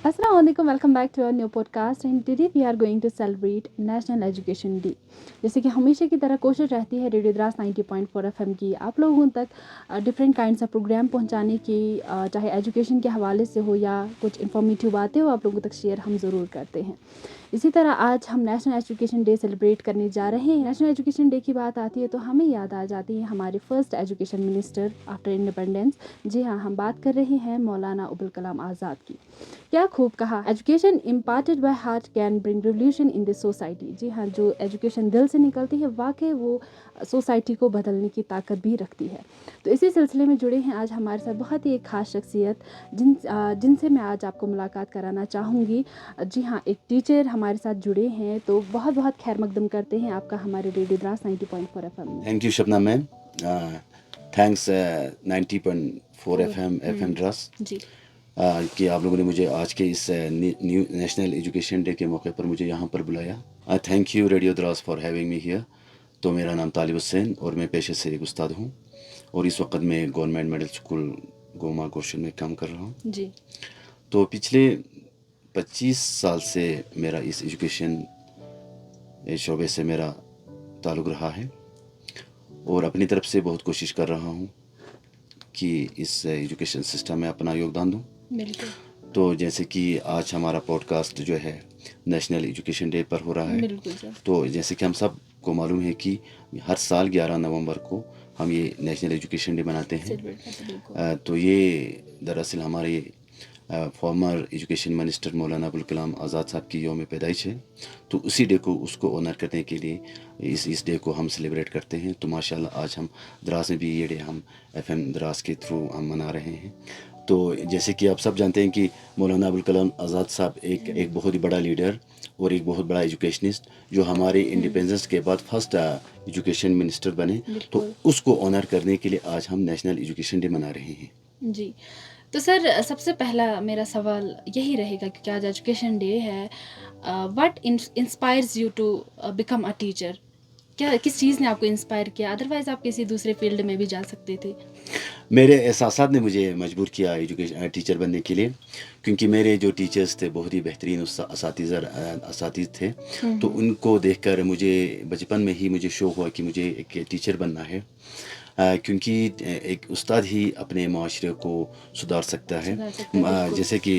Assalamu alaikum, welcome back to our new podcast and today we are going to celebrate National Education Day. जैसे कि हमेशा की तरह कोशिश रहती है रेडियो द्रास 90.4 एफएम की आप लोगों तक डिफरेंट काइंड्स ऑफ प्रोग्राम पहुंचाने की, चाहे एजुकेशन के हवाले से हो या कुछ इन्फॉर्मेटिव बातें हो, आप लोगों तक शेयर हम ज़रूर करते हैं. इसी तरह आज हम नेशनल एजुकेशन डे सेलिब्रेट करने जा रहे हैं. नेशनल एजुकेशन डे की बात आती है तो हमें याद आ जाती है हमारे first education minister after independence. जी हाँ, हम बात कर रहे हैं मौलाना अबुल कलाम आज़ाद की. क्या खूब कहा, education imparted by heart can bring revolution in this society. जी हाँ, जो एजुकेशन दिल से निकलती है वाकई वो सोसाइटी को बदलने की ताकत भी रखती है. तो इसी सिलसिले में जुड़े हैं आज हमारे साथ बहुत ही एक ख़ास शख्सियत जिनसे मैं आज आपको मुलाकात कराना चाहूँगी. जी हाँ, एक टीचर हमारे साथ जुड़े हैं, तो बहुत बहुत खैर मकदम करते हैं आपका हमारे रेडियो द्रास 90.4 एफएम में. Thank you Shabnam ma'am. Thanks 90.4 FM Dras ji कि आप लोगों ने मुझे आज के इस न्यू नेशनल एजुकेशन डे के मौके पर मुझे यहाँ पर बुलाया. Thank you radio Dras for having me here. तो मेरा नाम तालिब हुसैन और मैं पेशे से एक उस्ताद हूँ और इस वक्त मैं government middle school Goma Gaussian में काम कर रहा हूँ. जी तो पिछले 25 साल से मेरा इस एजुकेशन शोबे से मेरा ताल्लुक़ रहा है और अपनी तरफ से बहुत कोशिश कर रहा हूँ कि इस एजुकेशन सिस्टम में अपना योगदान दूँ. बिल्कुल तो जैसे कि आज हमारा पॉडकास्ट जो है नेशनल एजुकेशन डे पर हो रहा है. बिल्कुल सर. तो जैसे कि हम सब को मालूम है कि हर साल 11 नवंबर को हम ये नेशनल एजुकेशन डे मनाते हैं. सेलिब्रेट करते बिल्कुल. तो ये दरअसल हमारे farmer education minister Maulana Abul Kalam Azad साहब की यौम पैदाइश है. तो उसी डे को उसको ऑनर करने के लिए इस डे को हम सेलिब्रेट करते हैं. तो माशाल्लाह आज हम द्रास में भी ये डे हम एफएम द्रास के थ्रू हम मना रहे हैं. तो जैसे कि आप सब जानते हैं कि मौलाना अबुल कलाम आज़ाद साहब एक बहुत ही बड़ा लीडर और एक बहुत बड़ा एजुकेशनिस्ट जो हमारे इंडिपेंडेंस के बाद फर्स्ट एजुकेशन मिनिस्टर बने. तो उसको ऑनर करने के लिए आज हम नेशनल एजुकेशन डे मना रहे हैं. जी, तो सर सबसे पहला मेरा सवाल यही रहेगा कि आज एजुकेशन डे है, what inspires you to become a teacher. क्या किस चीज़ ने आपको इंस्पायर किया? अदरवाइज आप किसी दूसरे फील्ड में भी जा सकते थे. मेरे एहसासात ने मुझे मजबूर किया एजुकेशन टीचर बनने के लिए, क्योंकि मेरे जो टीचर्स थे बहुत ही बेहतरीन असातिज़ थे. तो उनको देखकर मुझे बचपन में ही मुझे शौक़ हुआ कि मुझे एक टीचर बनना है, क्योंकि एक उस्ताद ही अपने माशरे को सुधार सकता है. जैसे कि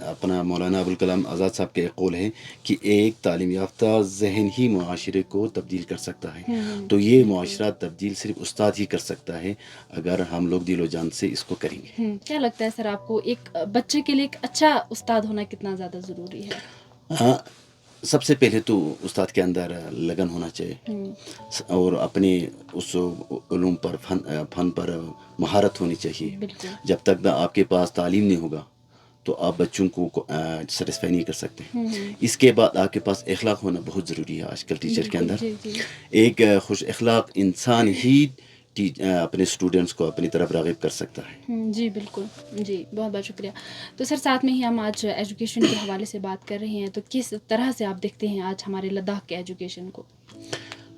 अपना मौलाना अबुल कलाम आज़ाद साहब के कौल है कि एक तालीम याफ्ता जहन ही माशरे को तब्दील कर सकता है. तो ये माशरा तब्दील सिर्फ उस्ताद ही कर सकता है अगर हम लोग दिलो जान से इसको करेंगे. क्या लगता है सर आपको एक बच्चे के लिए एक अच्छा उस्ताद होना कितना ज़्यादा ज़रूरी है? हाँ, सबसे पहले तो उस्ताद के अंदर लगन होना चाहिए और अपने उस उलूम पर फ़न पर महारत होनी चाहिए. बिल्कुल. जब तक आपके पास तालीम नहीं होगा तो आप बच्चों को सेटिस्फाई नहीं कर सकते. इसके बाद आपके पास अखलाक होना बहुत ज़रूरी है आजकल टीचर के अंदर. जी जी. एक खुश अखलाक इंसान ही अपने स्टूडेंट्स को अपनी तरफ राग़िब कर सकता है. जी बिल्कुल. जी बहुत बहुत शुक्रिया. तो सर साथ में ही हम आज एजुकेशन के हवाले से बात कर रहे हैं, तो किस तरह से आप देखते हैं आज हमारे लद्दाख के एजुकेशन को?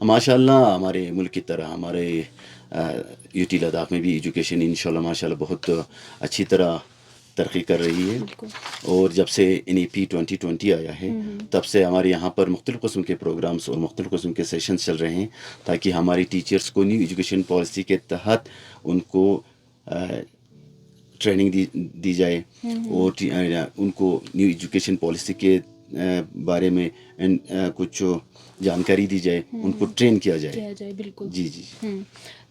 माशाल्लाह हमारे मुल्क की तरह हमारे यूटी लद्दाख में भी एजुकेशन इंशाल्लाह माशाल्लाह बहुत अच्छी तरह तरक्की कर रही है. और जब से NEP 2020 आया है तब से हमारे यहाँ पर मुख्तलिफ़ क़िस्म के प्रोग्राम्स और मुख्तलिफ़ क़िस्म के सेशंस चल रहे हैं ताकि हमारी टीचर्स को न्यू एजुकेशन पॉलिसी के तहत उनको ट्रेनिंग दी जाए और उनको न्यू एजुकेशन पॉलिसी के बारे में कुछ जानकारी दी जाए, उनको ट्रेन किया जाए. बिल्कुल. जी जी.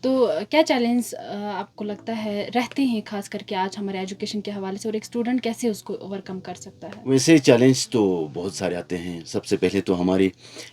तो क्या चैलेंज आपको लगता है रहते हैं खास करके आज हमारे एजुकेशन के हवाले से, और एक स्टूडेंट कैसे उसको ओवरकम कर सकता है? वैसे चैलेंज तो बहुत सारे आते हैं. सबसे पहले तो हमारी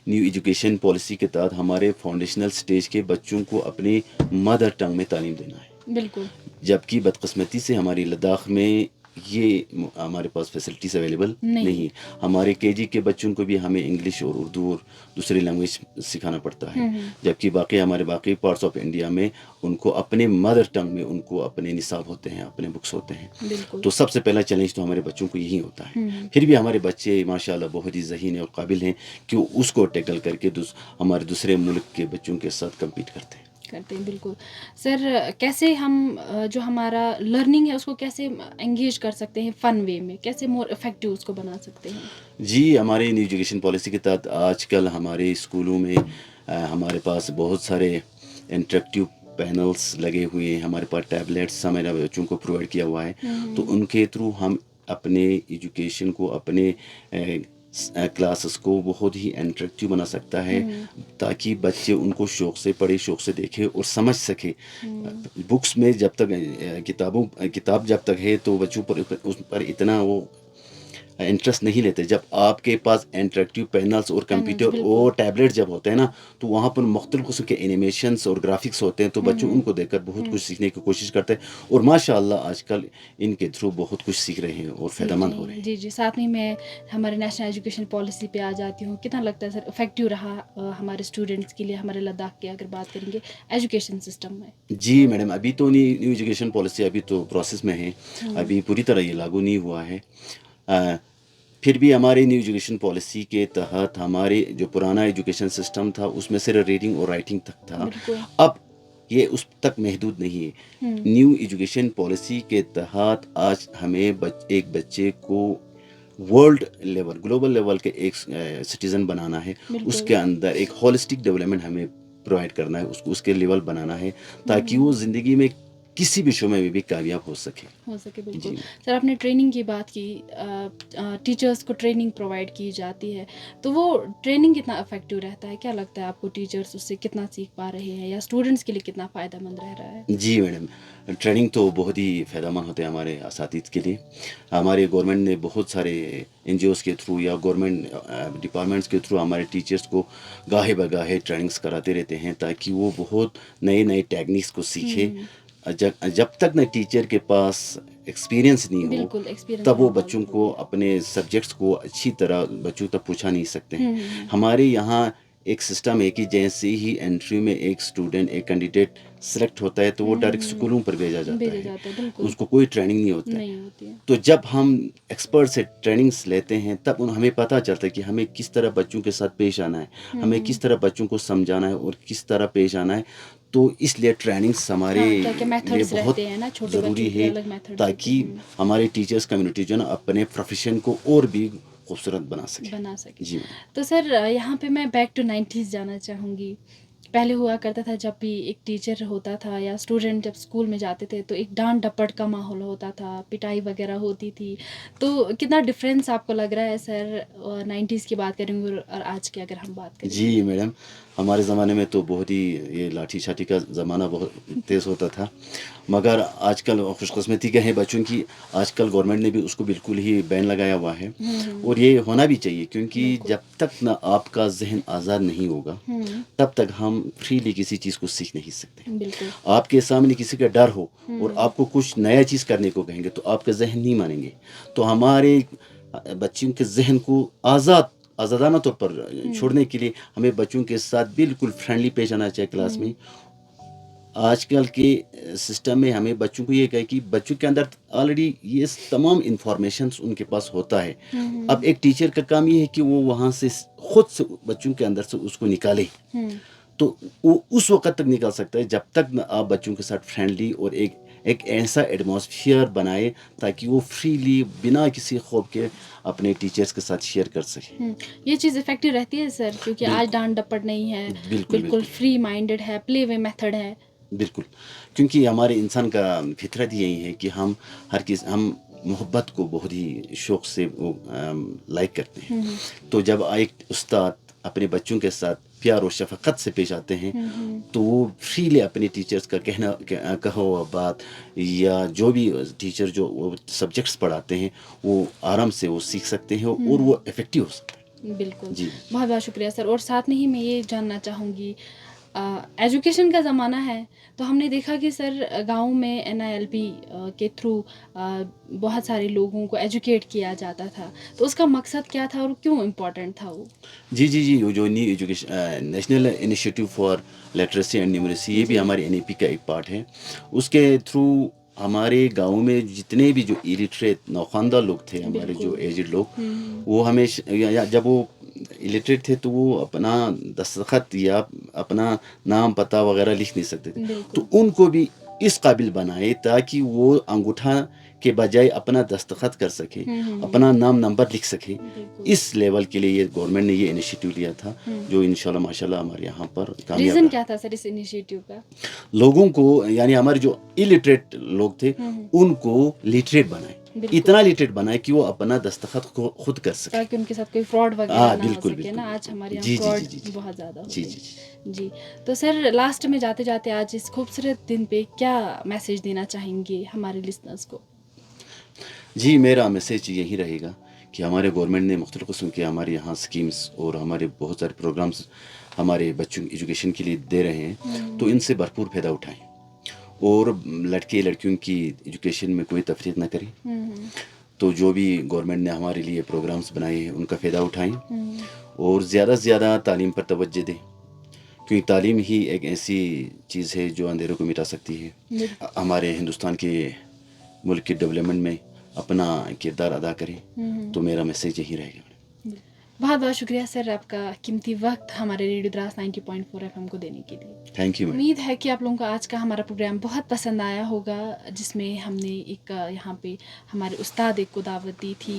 न्यू एजुकेशन पॉलिसी के तहत हमारे फाउंडेशनल स्टेज के बच्चों को अपनी मदर टंग में तालीम देना है. बिल्कुल. जबकि बदकिस्मती से हमारी लद्दाख में ये हमारे पास फैसिलिटीज़ अवेलेबल नहीं. हमारे KG के बच्चों को भी हमें इंग्लिश और उर्दू और दूसरी लैंग्वेज सिखाना पड़ता है, जबकि बाकी पार्ट्स ऑफ इंडिया में उनको अपने मदर टंग में उनको अपने निसाब होते हैं, अपने बुक्स होते हैं. तो सबसे पहला चैलेंज तो हमारे बच्चों को यही होता है. फिर भी हमारे बच्चे माशाल्लाह बहुत ही ज़हीन और काबिल हैं कि उसको टैकल करके हमारे दूसरे मुल्क के बच्चों के साथ कम्पीट करते हैं. کرتے ہیں. بالکل سر. کیسے ہم جو ہمارا لرننگ ہے اس کو کیسے انگیج کر سکتے ہیں فن وے میں, کیسے مور افیکٹو اس کو بنا سکتے ہیں؟ جی ہمارے نیو ایجوکیشن پالیسی کے تحت آج کل ہمارے اسکولوں میں ہمارے پاس بہت سارے انٹریکٹیو پینلس لگے ہوئے ہیں, ہمارے پاس ٹیبلیٹس ہمارے بچوں کو پرووائڈ کیا ہوا ہے. تو ان کے تھرو ہم اپنے ایجوکیشن کو, اپنے کلاسز کو بہت ہی انٹریکٹیو بنا سکتا ہے, تاکہ بچے ان کو شوق سے پڑھے, شوق سے دیکھے اور سمجھ سکے. بکس میں جب تک کتاب جب تک ہے تو بچوں پر اس پر اتنا وہ انٹرسٹ نہیں لیتے. جب آپ کے پاس انٹریکٹیو پینلس اور کمپیوٹر اور ٹیبلیٹ جب ہوتے ہیں نا, تو وہاں پر مختلف قسم کے اینیمیشنس اور گرافکس ہوتے ہیں, تو بچوں ان کو دیکھ کر بہت کچھ سیکھنے کی کوشش کرتے ہیں, اور ماشاء اللہ آج کل ان کے تھرو بہت کچھ سیکھ رہے ہیں اور فائدہ مند ہو رہے ہیں. جی جی. ساتھ میں ہمارے نیشنل ایجوکیشن پالیسی پہ آ جاتی ہوں. کتنا لگتا ہے سر افیکٹو رہا ہمارے اسٹوڈنٹس کے لیے, ہمارے لداخ کی اگر بات کریں گے ایجوکیشن سسٹم میں؟ جی میڈم, ابھی تو نیو ایجوکیشن پالیسی ابھی تو پروسیس میں ہے, ابھی پوری طرح یہ لاگو نہیں ہوا ہے. پھر بھی ہمارے نیو ایجوکیشن پالیسی کے تحت ہمارے جو پرانا ایجوکیشن سسٹم تھا اس میں صرف ریڈنگ اور رائٹنگ تک تھا. اب یہ اس تک محدود نہیں ہے. نیو ایجوکیشن پالیسی کے تحت آج ہمیں ایک بچے کو ورلڈ لیول, گلوبل لیول کے ایک سٹیزن بنانا ہے. اس کے اندر ایک ہولسٹک ڈیولپمنٹ ہمیں پرووائڈ کرنا ہے, اس کو اس کے لیول بنانا ہے, تاکہ وہ زندگی میں کسی بھی شعبے میں بھی کامیاب ہو سکے. بالکل. سر آپ نے ٹریننگ کی بات کی, ٹیچرس کو ٹریننگ پرووائڈ کی جاتی ہے, تو وہ ٹریننگ کتنا افیکٹو رہتا ہے؟ کیا لگتا ہے آپ کو ٹیچرس اس سے کتنا سیکھ پا رہے ہیں, یا اسٹوڈنٹس کے لیے کتنا فائدہ مند رہ رہا ہے؟ جی میڈم, ٹریننگ تو بہت ہی فائدہ مند ہوتے ہیں ہمارے اساتذہ کے لیے. ہمارے گورنمنٹ نے بہت سارے این جی اوز کے تھرو یا گورنمنٹ ڈپارٹمنٹس کے تھرو ہمارے ٹیچرس کو گاہے بگاہے ٹریننگس کراتے رہتے ہیں, تاکہ وہ بہت نئے نئے ٹیکنیکس کو سیکھے. جب تک نہ ٹیچر کے پاس ایکسپیرینس نہیں ہو, تب وہ بچوں کو اپنے سبجیکٹس کو اچھی طرح بچوں تک پہنچا نہیں سکتے ہیں. ہمارے یہاں ایک سسٹم ہے کہ جیسے ہی انٹرویو میں ایک اسٹوڈنٹ, ایک کینڈیڈیٹ سلیکٹ ہوتا ہے تو وہ ڈائریکٹ اسکولوں پر بھیجا جاتا ہے, اس کو کوئی ٹریننگ نہیں ہوتا ہے. تو جب ہم ایکسپرٹ سے ٹریننگس لیتے ہیں تب ہمیں پتہ چلتا ہے کہ ہمیں کس طرح بچوں کے ساتھ پیش آنا ہے, ہمیں کس طرح بچوں کو سمجھانا ہے اور کس طرح پیش آنا ہے. تو اس لیے ٹریننگس ہمارے لیے بہت ضروری ہے, تاکہ ہمارے ٹیچرس کمیونٹی جو ہے نا اپنے پروفیشن کو اور بھی خوبصورت بنا سکے. جی. تو سر یہاں پہ میں بیک ٹو 90s جانا چاہوں گی. پہلے ہوا کرتا تھا جب بھی ایک ٹیچر ہوتا تھا یا اسٹوڈنٹ جب اسکول میں جاتے تھے تو ایک ڈانٹ ڈپٹ کا ماحول ہوتا تھا, پٹائی وغیرہ ہوتی تھی. تو کتنا ڈفرینس آپ کو لگ رہا ہے سر 90s کی بات کریں گے اور آج کی اگر ہم بات کریں؟ جی میڈم, ہمارے زمانے میں تو بہت ہی یہ لاٹھی چھاٹی کا زمانہ بہت تیز ہوتا تھا, مگر آج کل خوش قسمتی کا ہے بچوں کی, آج کل گورنمنٹ نے بھی اس کو بالکل ہی بین لگایا ہوا ہے. اور یہ ہونا بھی چاہیے, کیونکہ جب تک نہ آپ کا ذہن آزاد نہیں ہوگا تب تک ہم فریلی کسی چیز کو سیکھ نہیں سکتے. آپ کے سامنے کسی کا ڈر ہو اور آپ کو کچھ نیا چیز کرنے کو کہیں گے تو آپ کا ذہن نہیں مانیں گے. تو ہمارے بچوں کے ذہن کو آزادانہ طور پر چھوڑنے کے لیے ہمیں بچوں کے ساتھ بالکل فرینڈلی پیش آنا چاہیے کلاس میں. آج کل کے سسٹم میں ہمیں بچوں کو یہ کہے کہ بچوں کے اندر آلریڈی یہ تمام انفارمیشنس ان کے پاس ہوتا ہے. اب ایک ٹیچر کا کام یہ ہے کہ وہ وہاں سے خود سے بچوں کے اندر سے اس کو نکالے. تو وہ اس وقت تک نکال سکتا ہے جب تک آپ بچوں کے ساتھ فرینڈلی اور ایک ایسا ایٹماسفیئر بنائے تاکہ وہ فریلی بنا کسی خوف کے اپنے ٹیچرس کے ساتھ شیئر کر سکے. یہ چیز افیکٹو رہتی ہے سر, کیونکہ آج ڈانٹ ڈپٹ نہیں ہے, بالکل فری مائنڈیڈ ہے, پلے وے میتھڈ ہے. بالکل, کیونکہ ہمارے انسان کا فطرت یہی ہے کہ ہم ہم محبت کو بہت ہی شوق سے لائک کرتے ہیں. تو جب ایک استاد اپنے بچوں کے ساتھ پیار و شفقت سے پیش آتے ہیں تو وہ فریلی اپنے ٹیچرس کا کہا ہوا بات یا جو بھی ٹیچر جو وہ سبجیکٹس پڑھاتے ہیں وہ آرام سے وہ سیکھ سکتے ہیں اور وہ افیکٹو ہو سکتا ہے. بالکل. جی بہت بہت شکریہ سر. اور ساتھ میں ہی میں یہ جاننا چاہوں گی, ایجوکیشن کا زمانہ ہے تو ہم نے دیکھا کہ سر گاؤں میں NILP کے تھرو بہت سارے لوگوں کو ایجوکیٹ کیا جاتا تھا, تو اس کا مقصد کیا تھا اور کیوں امپورٹنٹ تھا وہ؟ جی وہ جو new education national initiative for literacy and numeracy, یہ بھی ہمارے NEP کا ایک پارٹ ہے. اس کے تھرو ہمارے گاؤں میں جتنے بھی جو ایلیٹریٹ نوخواندہ لوگ تھے, ہمارے جو ایجڈ لوگ, وہ ہمیشہ جب وہ इलिटरेट थे तो वो अपना दस्तखत या अपना नाम पता वगैरह लिख नहीं सकते थे, बिल्कुल। तो उनको भी इस काबिल बनाए ताकि वो अंगूठा के बजाय अपना दस्तखत कर सके, अपना नाम नंबर लिख सके। बिल्कुल। इस लेवल के लिए ये गवर्नमेंट ने ये इनिशिएटिव लिया था, जो इंशाल्लाह माशाल्लाह हमारे यहाँ पर कामयाब रीज़न रहा। क्या था सर इस इनिशिएटिव का? लोगों को, यानी हमारे जो इलिटरेट लोग थे उनको लिटरेट बनाए, बिल्कुल। इतना लिटरेट बनाए कि वो अपना दस्तखत को खुद कर सके। ताकि उनके साथ कोई फ्रॉड वगैरह हाँ, ना हो बिल्कुल, सके बिल्कुल, ना। आज बिल्कुल। हमारे जी, यहाँ जी, फ्रॉड जी, जी, जी। बहुत ज़्यादा जी, होते जी, हैं। जी, तो सर लास्ट में जाते जाते आज इस खूबसूरत दिन पे क्या मैसेज देना चाहेंगे हमारे लिसनर्स को? जी, मेरा मैसेज यही रहेगा कि हमारे गवर्नमेंट ने मुख्तलिफ़ किस्म के हमारे यहाँ स्कीम्स और हमारे बहुत सारे प्रोग्राम्स हमारे बच्चों की एजुकेशन के लिए दे रहे हैं, तो इनसे भरपूर फ़ायदा उठाएँ और लड़के लड़कियों की एजुकेशन में कोई तफरीक न करें। तो जो भी गवर्नमेंट ने हमारे लिए प्रोग्राम्स बनाए हैं उनका फ़ायदा उठाएँ और ज़्यादा से ज़्यादा तालीम पर तवज्जो दें, क्योंकि तालीम ही एक ऐसी चीज़ है जो अंधेरों को मिटा सकती है। हमारे हिंदुस्तान के मुल्क के डेवलपमेंट में अपना किरदार अदा करें। तो मेरा मैसेज यही रहेगा। बहुत बहुत शुक्रिया सर आपका कीमती वक्त हमारे रेडियो द्रास 90.4 FM को देने के लिए। Thank you madam. उम्मीद है कि आप लोगों को आज का हमारा प्रोग्राम बहुत पसंद आया होगा, जिसमें हमने एक यहाँ पे हमारे उस्ताद एक को दावत दी थी,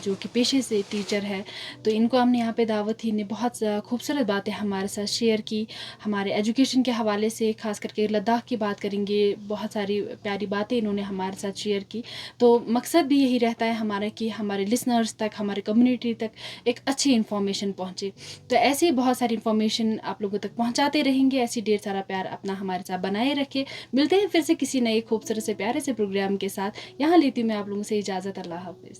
जो कि पेशे से टीचर है। तो इनको हमने यहाँ पे दावत थी, इन्हें बहुत खूबसूरत बातें हमारे साथ शेयर की, हमारे एजुकेशन के हवाले से, खास करके लद्दाख की बात करेंगे। बहुत सारी प्यारी बातें इन्होंने हमारे साथ शेयर की। तो मकसद भी यही रहता है हमारा कि हमारे लिसनर्स तक, हमारे कम्युनिटी तक एक अच्छी इन्फॉर्मेशन पहुँचे। तो ऐसे ही बहुत सारी इन्फॉर्मेशन आप लोगों तक पहुँचाते रहेंगे। ऐसी ढेर सारा प्यार अपना हमारे साथ बनाए रखें। मिलते हैं फिर से किसी नए खूबसूरत से प्यारे से प्रोग्राम के साथ। यहाँ लेती हूँ मैं आप लोगों से इजाज़त। अल्लाह हाफिज़।